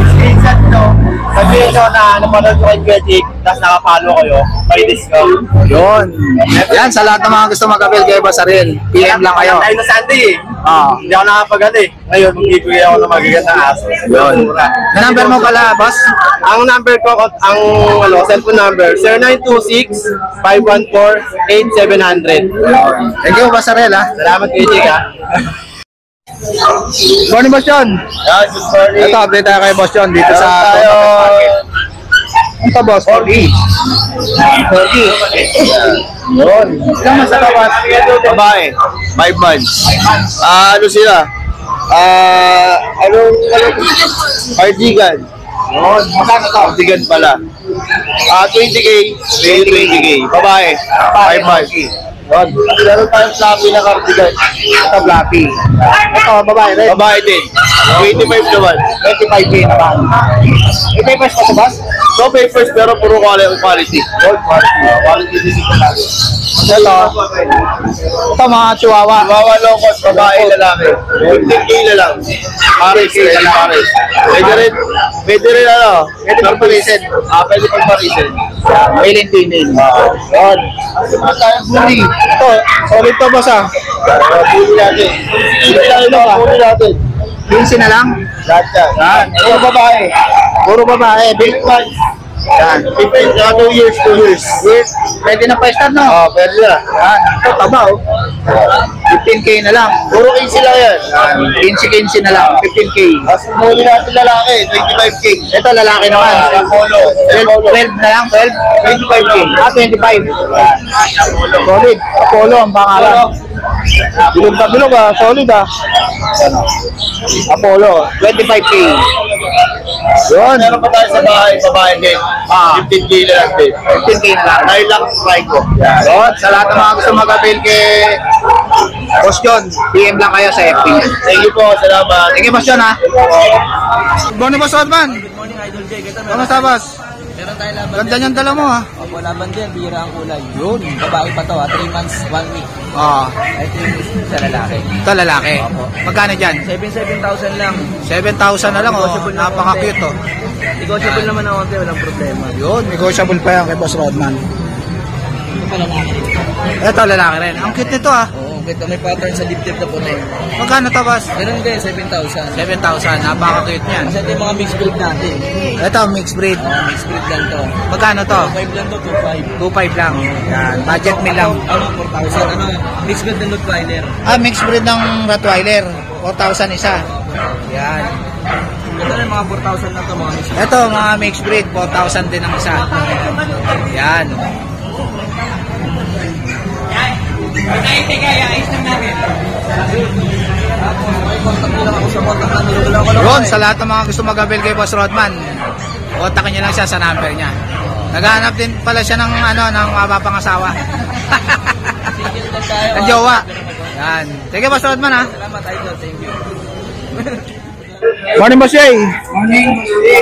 Speaker 2: screenshot nyo, sabihin nyo na napanood ko kay Kuya Jake, tapos nakapalo kayo, may discount.
Speaker 1: Yun. Yan, sa lahat ng mga gusto mag-avail kay Boss Ariel, PM lang kayo.
Speaker 2: Tayo na Sunday eh.
Speaker 1: Ah.
Speaker 2: Hindi ako nakapagano eh. Ngayon, magbibigay ako ng magagandang aso.
Speaker 1: Yun. Na number mo pala, boss?
Speaker 2: Ang number ko, ang cellphone number, 0926-514-8700.
Speaker 1: Thank you, Boss Ariel, ha.
Speaker 2: Salamat kay Jake ha.
Speaker 1: Morning, Boss John.
Speaker 2: Yeah, good morning.
Speaker 1: Ito, update tayo kay Boss John dito sa
Speaker 2: tayo.
Speaker 1: Ito, boss, 40. 40. Yun. Ilang months na to, boss?
Speaker 2: Babae, 5 months. Ano sila? Cardigan.
Speaker 1: Yun. Magkano to?
Speaker 2: Cardigan pala. 20K, 20K. Babae, 5 months.
Speaker 1: Yun.
Speaker 2: Meron tayong fluffy na cardigan.
Speaker 1: Ito, Blappy. Ito, babae rin.
Speaker 2: Babae din. 25 naman.
Speaker 1: 25K naman. May papers pa to, boss?
Speaker 2: No papers pero puro quality.
Speaker 1: Gold quality.
Speaker 2: Quality din ito natin.
Speaker 1: Ito. Ito, mga chihuahua.
Speaker 2: Bawa locos, babae, lalaki. 15K na lang. Paris, ready Paris. Pwede rin ano?
Speaker 1: Pwede pang parisin.
Speaker 2: Pwede pang parisin.
Speaker 1: Male and female. Yun. Bully. Ito, solid to, boss, ha.
Speaker 2: Puli natin. Puli natin.
Speaker 1: 15 na lang.
Speaker 2: Lahat yan.
Speaker 1: Yan.
Speaker 2: Puro babae.
Speaker 1: Puro babae. Big
Speaker 2: Big Yan. 2 years, 2 years.
Speaker 1: Yes. Pwede na pa-start, no?
Speaker 2: Pwede na.
Speaker 1: Yan. Ito, taba, oh. 15K na lang.
Speaker 2: Puro 15 lang yan.
Speaker 1: 15 na lang. 15K.
Speaker 2: Tapos muli natin lalaki, 25K.
Speaker 1: Ito, lalaki naman.
Speaker 2: Polo.
Speaker 1: 12 na lang, 12?
Speaker 2: 25K.
Speaker 1: 25. Solid. Apollo ang pangalan. Bilog na bilog, ah. Solid, ah. Apollo. 25K. Yun.
Speaker 2: Meron pa tayo sa babae din. 15K na lang din.
Speaker 1: 15K na lang.
Speaker 2: Lilac Trico.
Speaker 1: Yun. Sa lahat ng mga gusto mag-avail kay Boss John, PM lang kayo sa FB.
Speaker 2: Thank you po, salamat.
Speaker 1: Thank you, Boss John, ha. Good morning, Boss Rodman.
Speaker 6: Good morning, Idol Jake. Ito,
Speaker 1: Kamusta, Boss?
Speaker 6: meron tayo laban
Speaker 1: Ganda niyang dala mo, ha.
Speaker 6: Opo, laban din, bihira ang kulay. Yun. Babae pa to, 3 months, 1 week. Ay, 3 weeks sa lalaki.
Speaker 1: Ito, lalaki.
Speaker 6: Opo.
Speaker 1: Magkano dyan?
Speaker 6: 7,000 lang.
Speaker 1: 7,000 na lang, oh.
Speaker 6: Negotiable na
Speaker 1: Napaka-cute, oh.
Speaker 6: Negotiable naman ang konti, walang problema.
Speaker 1: Yun, negotiable pa yan kay Boss Rodman.
Speaker 6: Ito pa lalaki rin.
Speaker 1: Ito, lalaki rin. Ang cute nito, ah.
Speaker 6: Oo, Ito may pattern sa dibdib na puti.
Speaker 1: Magkano to, boss?
Speaker 6: Ganun din, 7,000.
Speaker 1: 7,000. Napaka-cute niyan.
Speaker 6: Isa ito yung mga mixed breed natin.
Speaker 1: Ito, mixed breed.
Speaker 6: Mixed breed lang to.
Speaker 1: Magkano to?
Speaker 6: 5 lang to, 2,500.
Speaker 1: 2,500 lang. Yan. Budget meal lang.
Speaker 6: 4,000. Mixed breed ng Rottweiler.
Speaker 1: Mixed breed ng Rottweiler. 4,000 isa. Yan.
Speaker 6: Ito na yung mga 4,000 na to, mga mixed breed.
Speaker 1: Ito, mga mixed breed. 4,000 din ang isa. Yan. Yun, sa lahat ng mga gusto mag-avail kay Boss Rodman, kontakin niyo lang siya sa number niya. Naghahanap din pala siya ng ng mapapangasawa. Ang jowa. Yan. Sige, Boss Rodman, ha.
Speaker 6: Salamat, idol. Thank you.
Speaker 1: Morning, Boss Jay. Morning.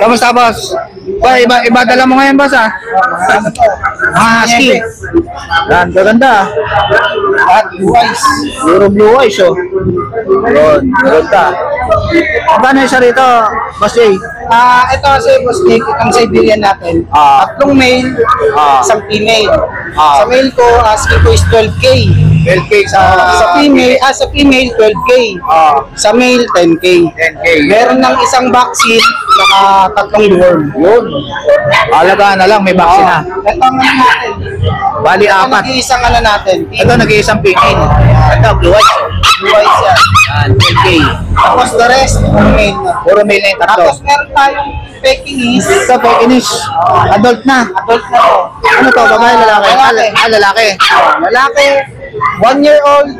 Speaker 1: Kamusta, Boss? Iba dala mo ngayon, Boss, ha? Mga husky. Yan, gaganda. At blue eyes. Puro blue eyes, oh. Yun, gaganda. Magkano isa rito, Boss Jay?
Speaker 2: Ito kasi Boss Nick, ang Siberian natin. Tatlong male, isang female. Sa male ko, asking ko is 12K.
Speaker 1: 12K
Speaker 2: Sa female 12K. Sa male 10K.
Speaker 1: 10K.
Speaker 2: Meron ng isang vaccine na tatlong worm.
Speaker 1: Yun. Alagaan na lang, may vaccine na.
Speaker 2: Ito ang ano natin.
Speaker 1: Bali,
Speaker 2: Ito
Speaker 1: apat.
Speaker 2: nag-iisang ano natin.
Speaker 1: Ito, nag-iisang female. Ito, blue eyes.
Speaker 2: Blue eyes yan.
Speaker 1: Yan, 10K.
Speaker 2: Tapos the rest, puro male na.
Speaker 1: Puro male na yung tatlo.
Speaker 2: Tapos meron tayong Pekingese.
Speaker 1: Ito, Pekingese. Adult na.
Speaker 2: Adult na to.
Speaker 1: Ano to, babae, lalaki?
Speaker 2: Lalaki.
Speaker 1: Lalaki.
Speaker 2: Lalaki, 1 year old.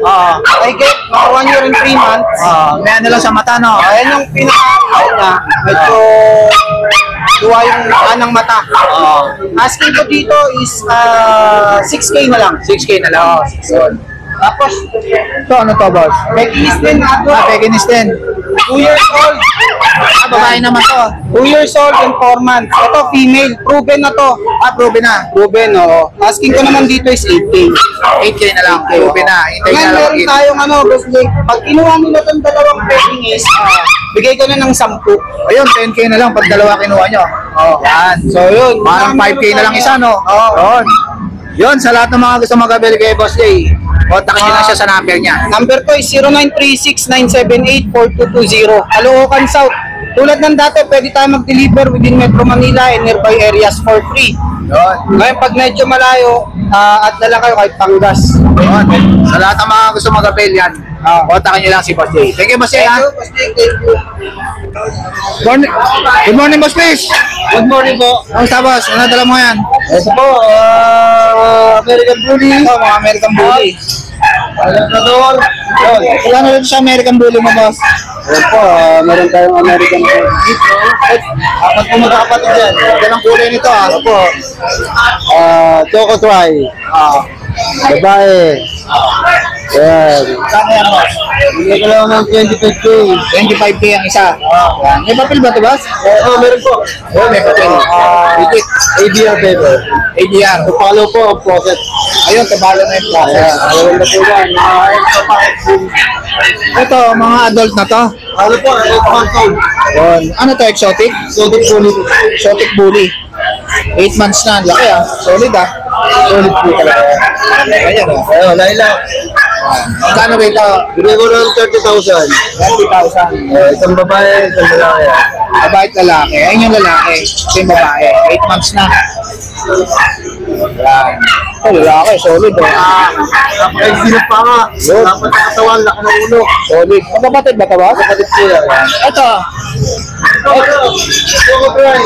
Speaker 2: I get mga 1 year and 3 months.
Speaker 1: May ano lang sa mata, no?
Speaker 2: Ayan yung pinaka-out na. Medyo duwa yung kanang mata. Asking ko dito is 6K na lang.
Speaker 1: 6K na lang. Yun.
Speaker 2: Tapos,
Speaker 1: Ito, ano to, boss?
Speaker 2: Pekingese din adult.
Speaker 1: Pekingese din.
Speaker 2: 2 years old.
Speaker 1: Babae naman to.
Speaker 2: 2 years old and 4 months. Ito, female. Proven na to.
Speaker 1: Proven na.
Speaker 2: Proven, oo. Asking ko naman dito is 8K.
Speaker 1: 8K na lang. Proven na. Hintay
Speaker 2: Ngayon,
Speaker 1: na lang.
Speaker 2: meron tayong ano, Boss Nick. Pag kinuha nila itong dalawang Pekingese, bigay ko na ng 10.
Speaker 1: Ayun, 10K na lang pag dalawa kinuha nyo. Yan.
Speaker 2: So, yun.
Speaker 1: Parang 5K na lang isa, no? Yun. Yun, sa lahat ng mga gusto mag-avail kay Boss Jay, kontakin nyo lang siya sa number niya.
Speaker 2: Number ko is 0936-978-4220. Caloocan South. Tulad ng dati, pwede tayo mag-deliver within Metro Manila and nearby areas for free.
Speaker 1: Yun.
Speaker 2: Ngayon, pag medyo malayo, at dala kayo kahit Pangas.
Speaker 1: Yun. Sa lahat ng mga gusto mag-avail yan, kontakin nyo lang si Boss Jay. Thank you, Boss Jay, ha?
Speaker 2: Thank you.
Speaker 1: Morning. Good morning, Boss Chris.
Speaker 2: Good morning po.
Speaker 1: Kamusta, Boss? Ano dala mo yan?
Speaker 2: Ito po, American Bully.
Speaker 1: Ito, mga American Bully.
Speaker 2: Labrador.
Speaker 1: Yun. Kailan ulit sa American Bully mo, Boss?
Speaker 2: Ayan po, meron tayong American Bully dito. Apat po magkakapatid dyan.
Speaker 1: Yan ang kulay nito, ha?
Speaker 2: Ito po, Choco Try. Babae. Ayan.
Speaker 1: Kano yan, Boss?
Speaker 2: Bigyan ko lang ng 25K.
Speaker 1: 25K ang isa. Yan. May papel ba ito, Boss?
Speaker 2: Oo, meron po.
Speaker 1: Oo, may papel. Legit.
Speaker 2: ABR paper.
Speaker 1: ADR.
Speaker 2: Follow po ang process.
Speaker 1: Ayun, kabalo na yung process.
Speaker 2: Ayan, alam na po yan.
Speaker 1: Ito, mga adult na to.
Speaker 2: Ano po, ito console.
Speaker 1: Yun. Ano to, exotic?
Speaker 2: Solid Bully.
Speaker 1: Exotic Bully. 8 months na. Laki, ah. Solid, ah.
Speaker 2: Solid po talaga.
Speaker 1: Ayan, ah.
Speaker 2: Ayun, Laila.
Speaker 1: Magkano ba ito?
Speaker 2: Bigyan ko ng 30,000.
Speaker 1: 20,000.
Speaker 2: Isang babae, isang lalaki.
Speaker 1: Babae at lalaki. Ayun yung lalaki. Ito yung babae. 8 months na. Yan. Ito, lalaki. Solid, oh.
Speaker 2: Ay, sinip pa nga. Dapat sa katawan, laki ng ulo.
Speaker 1: Solid. Magkapatid ba ito, ba?
Speaker 2: Kapatid ko yan.
Speaker 1: Ito.
Speaker 2: Choco Try.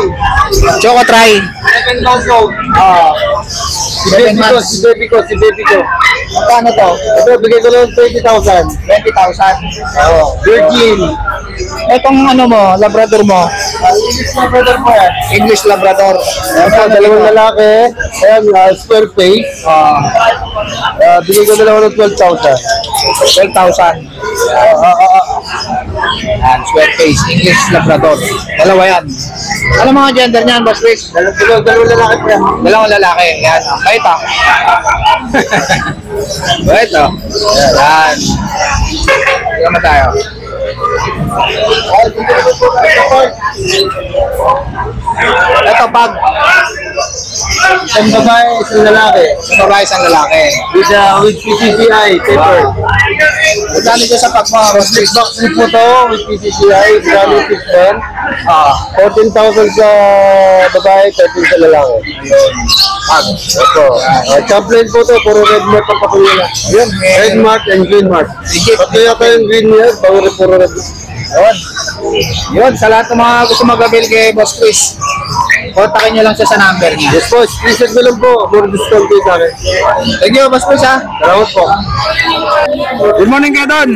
Speaker 1: Choco Try.
Speaker 2: 7 months old. Si
Speaker 1: 7
Speaker 2: baby ko,
Speaker 1: months.
Speaker 2: si baby ko, si baby ko.
Speaker 1: Magkano to?
Speaker 2: Ito, bigay ko lang 20,000.
Speaker 1: 20,000.
Speaker 2: Oo. Virgin.
Speaker 1: Itong ano mo, Labrador mo.
Speaker 2: English na brother mo yan.
Speaker 1: English Labrador.
Speaker 2: Ito, dalawang lalaki. Ayan, square face. Bigay ko na lang ng 12,000.
Speaker 1: 12,000. Yan, square face. English Labrador. Dalawa yan. Ano mga gender niyan, Boss Chris?
Speaker 2: Dalawang lalaki po yan.
Speaker 1: Dalawang lalaki. Yan. Kahit ah. Kahit ah. Yan. Sama tayo. Ito, pag
Speaker 2: Isang babae, isang lalaki.
Speaker 1: Sa babae, isang lalaki.
Speaker 2: With PCCI, paper.
Speaker 1: Magkano dyan sa pack mo, boss Chris?
Speaker 2: Backstreet po to, with PCCI, Grammy 14,000 sa babae, 13 sa lalaki. Ito. Champlain po to, puro red mark ang kapulila.
Speaker 1: Yun,
Speaker 2: Red mark and green mark. Pati yata yung green niya, puro red.
Speaker 1: Yun. Yun, sa lahat ng mga gusto mag-avail kay Boss Chris, kontakin nyo lang siya sa number niya.
Speaker 2: Yes po, screenshot mo lang po, more discount kayo sa akin.
Speaker 1: Thank you, Boss Chris, ha?
Speaker 2: Salamat po.
Speaker 1: Good morning kayo doon.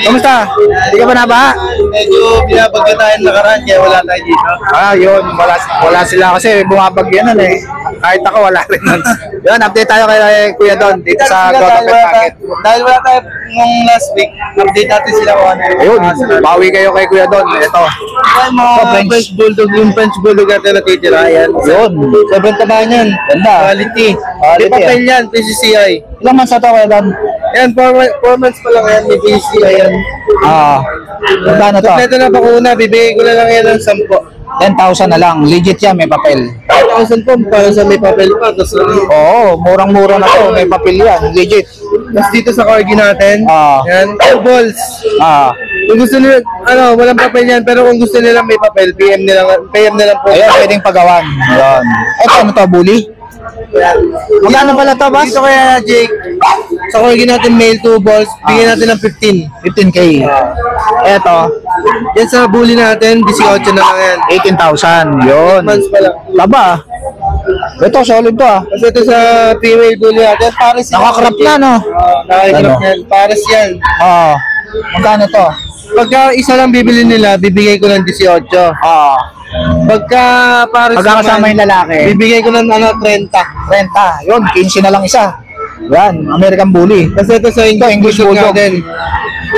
Speaker 1: Kamusta? Hindi ka ba nabaha?
Speaker 2: Medyo binabagyo tayo nakaraan, kaya wala tayo dito.
Speaker 1: Ah, yun. Wala sila kasi bumabagyan nun eh. Kahit ako, wala rin nun. Yun, update tayo kay Kuya Don dito sa Grotto Pet Market.
Speaker 2: Dahil wala tayo nung last week, update natin sila kung ano.
Speaker 1: Ayun, bawi kayo kay Kuya Don. Ito.
Speaker 2: Yung mga French Bulldog, yung French Bulldog natin natitira, yan.
Speaker 1: Yun.
Speaker 2: Sobrang taba niyan.
Speaker 1: Ganda.
Speaker 2: Quality.
Speaker 1: Quality,
Speaker 2: Di papel yan, PCCI.
Speaker 1: Ilang months na to, Kuya Don?
Speaker 2: Yan, 4 months pa lang yan, may PCCI yan.
Speaker 1: Ah. Magkano to?
Speaker 2: Kompleto na bakuna, bibigay ko na lang yan ng 10.
Speaker 1: 10,000 na lang. Legit yan, may papel.
Speaker 2: 5,000 po, para sa may papel pa. Tapos,
Speaker 1: Oo, murang-mura na to. May papel yan. Legit.
Speaker 2: tapos dito sa corgi natin,
Speaker 1: Ah.
Speaker 2: yan, 2 balls.
Speaker 1: Ah.
Speaker 2: Kung gusto nila, walang papel yan, pero kung gusto nila may papel, PM na lang po.
Speaker 1: Ayun, pwedeng pagawan. Yun. Ito, ano to, bully? Magkano pala to, boss?
Speaker 2: Dito kaya, Jake, sa corgi natin, male 2 balls, bigyan natin ng 15.
Speaker 1: 15K. Ito,
Speaker 2: Yan sa bully natin, 18 na lang yan.
Speaker 1: 18,000. Yun.
Speaker 2: Months pa lang.
Speaker 1: Taba. Ito, solid to ah.
Speaker 2: Kasi ito sa female bully natin, pares yan.
Speaker 1: Nakakrap na, no?
Speaker 2: Nakakrap
Speaker 1: Ano?
Speaker 2: yan, pares yan.
Speaker 1: Oo. Magkano to?
Speaker 2: Pagka isa lang bibili nila, bibigay ko ng 18.
Speaker 1: Oo.
Speaker 2: Pagka pares
Speaker 1: Pagkakasama
Speaker 2: naman,
Speaker 1: yung lalaki.
Speaker 2: bibigay ko ng 30.
Speaker 1: Renta. Yun, 15 na lang isa. Yan, American Bully.
Speaker 2: Kasi ito sa English Bulldog natin.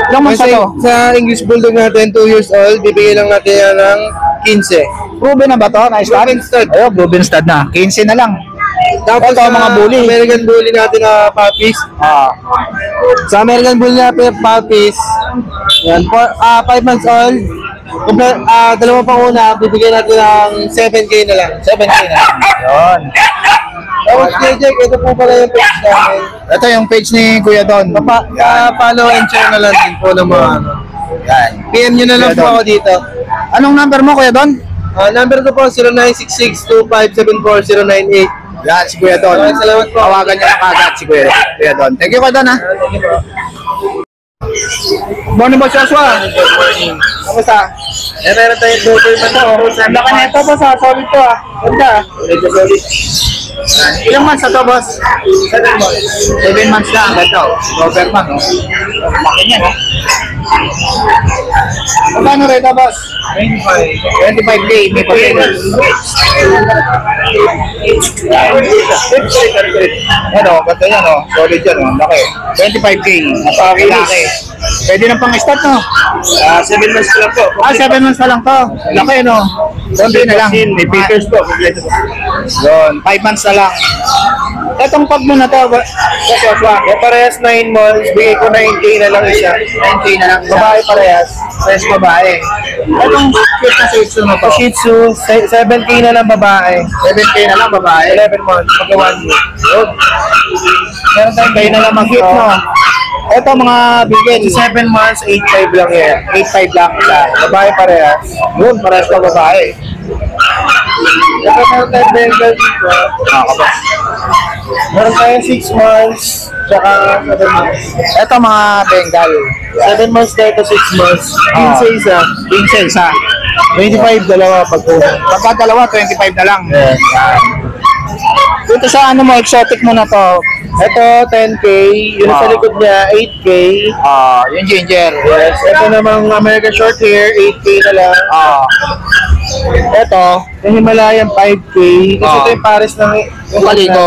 Speaker 1: Ilang months na
Speaker 2: Kasi
Speaker 1: to?
Speaker 2: sa English Bulldog natin, 2 years old, bibigay lang natin yan ng 15.
Speaker 1: Proven na ba to? Nice one.
Speaker 2: Proven stud.
Speaker 1: Ayun, proven stud na. 15 na lang.
Speaker 2: Tapos
Speaker 1: Ito,
Speaker 2: sa
Speaker 1: mga bully.
Speaker 2: American Bully natin na puppies. Sa American Bully natin puppies, yan, 5 months old, dalawa pang una, bibigyan natin ng 7K na lang.
Speaker 1: 7K na lang. Yun.
Speaker 2: Tapos Jake, ito po pala yung page namin.
Speaker 1: Ito yung page ni Kuya Don.
Speaker 2: Follow and share na lang din po ng mga ano.
Speaker 1: Yan.
Speaker 2: PM nyo na lang
Speaker 1: Kuya
Speaker 2: po
Speaker 1: Don.
Speaker 2: ako dito.
Speaker 1: Anong number mo, Kuya Don?
Speaker 2: Number ko po 0966-2574-098.
Speaker 1: Yan, si Kuya Don.
Speaker 2: Maraming salamat po.
Speaker 1: Tawagan niyo na kagad si Kuya Don. Thank you, Kuya Don, ha? Morning, Boss Joshua.
Speaker 2: Good morning.
Speaker 1: Kamusta?
Speaker 2: Meron tayong Doberman na ako.
Speaker 1: Ang laki na ito, boss, ha? Solid to, ha? Ganda, ha?
Speaker 2: Medyo solid.
Speaker 1: Ilang months na to, boss?
Speaker 2: 7 months.
Speaker 1: 7 months na. Ganda, oh. Doberman, oh. Laki niya, no? Magkano rin, boss? 25K, may papel. Ano, ganda yan, oh. Solid yan, oh. Laki. 25K. Napakilaki. Pwede nang pang-start, no?
Speaker 2: 7 months lang po.
Speaker 1: 7 months pa lang to. Laki, no? Konti na lang.
Speaker 2: May papers po.
Speaker 1: Yun, 5 months na lang. Etong pag mo na to, Joshua,
Speaker 2: Parehas 9 months, bigay ko 9K na lang isa.
Speaker 1: 10K na lang.
Speaker 2: Babae parehas.
Speaker 1: Fresh babae. Etong cute na Shih Tzu mo to.
Speaker 2: Shih Tzu, 7K na lang babae.
Speaker 1: 7K na lang babae.
Speaker 2: 11 months, pagka 1 year.
Speaker 1: Yun. Meron tayong kayo na lang mag-cute, no? Ito mga bigyan.
Speaker 2: 7 months, 8.5 lang yan.
Speaker 1: 8.5 lang isa.
Speaker 2: Babae parehas.
Speaker 1: Yun, parehas pa babae.
Speaker 2: Ito meron tayong Bengal dito.
Speaker 1: Nakakabas.
Speaker 2: Meron tayong 6 months, tsaka 7 months.
Speaker 1: Ito mga Bengal.
Speaker 2: 7 months tayo to 6 months. 15 isa.
Speaker 1: 15 isa.
Speaker 2: 25 dalawa pag
Speaker 1: Pagka dalawa, 25 na lang. Yan. Dito sa ano mo, exotic mo na to.
Speaker 2: Ito 10K, yun sa likod niya 8K.
Speaker 1: Yung ginger.
Speaker 2: Yes, ito namang American short hair 8K na lang. Ito, yung Himalayan 5K. Kasi ito yung pares ng
Speaker 1: Yung kaliko.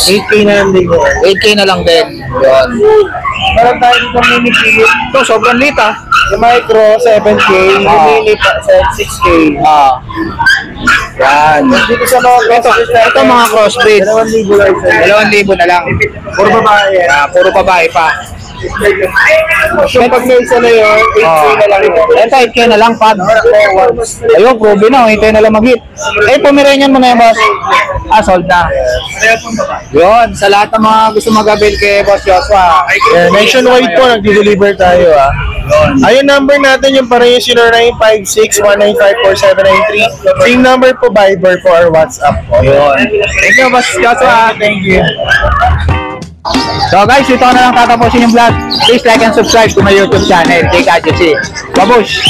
Speaker 2: 8K na lang din.
Speaker 1: 8K na lang din. Yun.
Speaker 2: Meron tayo dito mini pig.
Speaker 1: Ito, sobrang lit ah.
Speaker 2: Yung micro 7K, yung mini 6K.
Speaker 1: Yan.
Speaker 2: Dito sa mga
Speaker 1: Ito mga crossbreed.
Speaker 2: 2,000 lang isa.
Speaker 1: 2,000 na lang.
Speaker 2: Puro babae yan.
Speaker 1: Puro babae pa.
Speaker 2: So, pag may isa na yun, 8K na lang yun.
Speaker 1: Ito, 8K na lang, pag. Ayun, probe na, hintay na lang mag-hit. Eh, Pomeranian mo na yan, boss. Ah, sold na. Yun, sa lahat ng mga gusto mag-avail kay Boss Joshua.
Speaker 2: Yeah, nationwide po, nag-deliver tayo Ayun, number natin yung pareho 0956-195-4793. Same number po, Viber for our WhatsApp po.
Speaker 1: Yun. Thank you, Boss Joshua.
Speaker 2: Thank you.
Speaker 1: So guys, ito na lang tatapusin yung vlog. Please like and subscribe to my YouTube channel, Jake Adjusi. Babush!